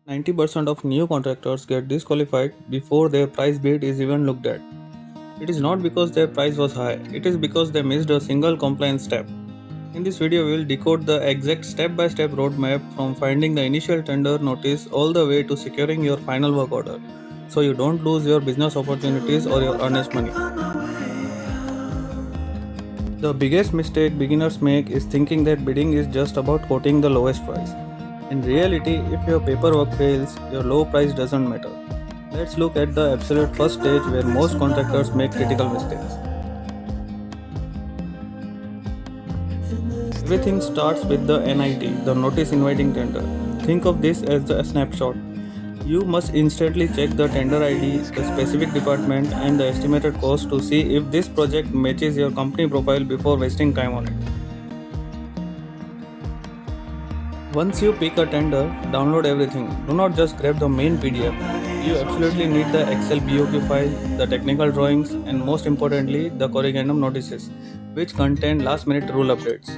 90% of new contractors get disqualified before their price bid is even looked at. It is not because their price was high, it is because they missed a single compliance step. In this video, we will decode the exact step-by-step roadmap from finding the initial tender notice all the way to securing your final work order, so you don't lose your business opportunities or your earnest money. The biggest mistake beginners make is thinking that bidding is just about quoting the lowest price. In reality, if your paperwork fails, your low price doesn't matter. Let's look at the absolute first stage where most contractors make critical mistakes. Everything starts with the NIT, the Notice Inviting Tender. Think of this as a snapshot. You must instantly check the tender ID, the specific department, and the estimated cost to see if this project matches your company profile before wasting time on it. Once you pick a tender, download everything. Do not just grab the main PDF. You absolutely need the Excel BOQ file, the technical drawings, and most importantly, the corrigendum notices, which contain last minute rule updates.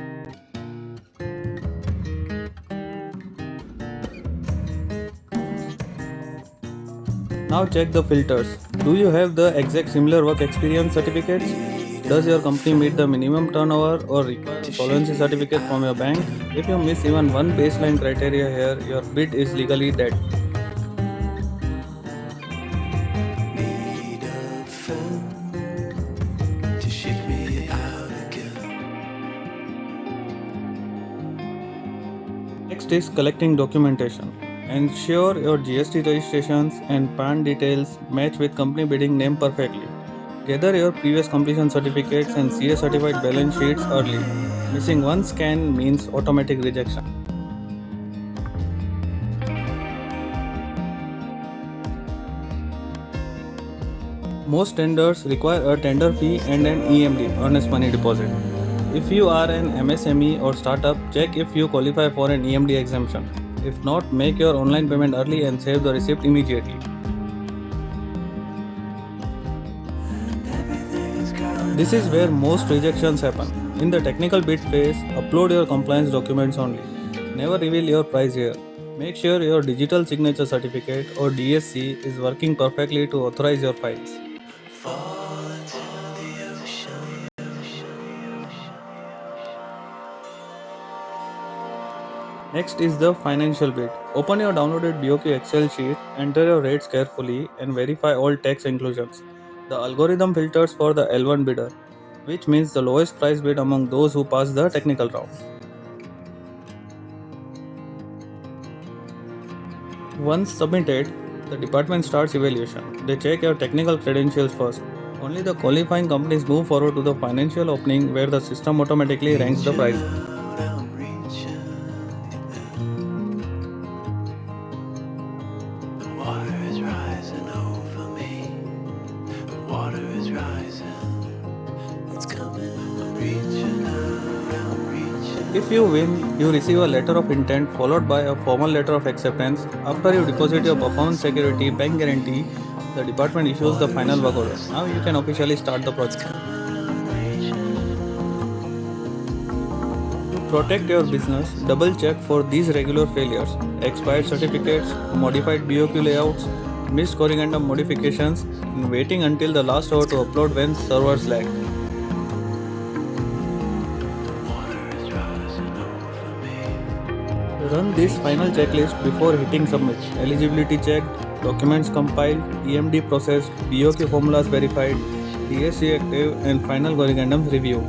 Now check the filters. Do you have the exact similar work experience certificates? Does your company meet the minimum turnover or require a solvency certificate from your bank? If you miss even one baseline criteria here, your bid is legally dead. Next is collecting documentation. Ensure your GST registrations and PAN details match with company bidding name perfectly. Gather your previous completion certificates and CA certified balance sheets early. Missing one scan means automatic rejection. Most tenders require a tender fee and an EMD, earnest money deposit. If you are an MSME or startup, check if you qualify for an EMD exemption. If not, make your online payment early and save the receipt immediately. This is where most rejections happen. In the technical bid phase, upload your compliance documents only. Never reveal your price here. Make sure your digital signature certificate or DSC is working perfectly to authorize your files. Next is the financial bid. Open your downloaded BOQ Excel sheet, enter your rates carefully, and verify all tax inclusions. The algorithm filters for the L1 bidder, which means the lowest price bid among those who pass the technical round. Once submitted, the department starts evaluation. They check your technical credentials first. Only the qualifying companies move forward to the financial opening where the system automatically ranks the price. If you win, you receive a letter of intent followed by a formal letter of acceptance. After you deposit your performance security bank guarantee, the department issues the final work order. Now you can officially start the project. To protect your business, double check for these regular failures: expired certificates, modified BOQ layouts, missed corrigendum modifications, and waiting until the last hour to upload when servers lag. Run this final checklist before hitting submit. Eligibility checked, documents compiled, EMD processed, BOQ formulas verified, DSC active, and final corrigendums reviewed.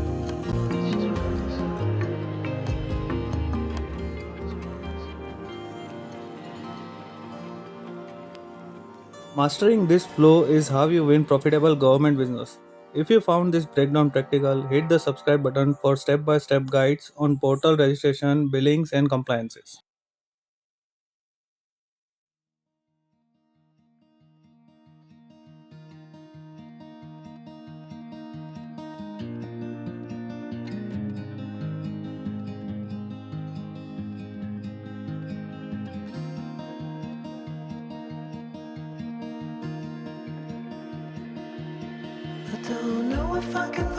Mastering this flow is how you win profitable government business. If you found this breakdown practical, hit the subscribe button for step-by-step guides on portal registration, billings, and compliances. I don't know if I can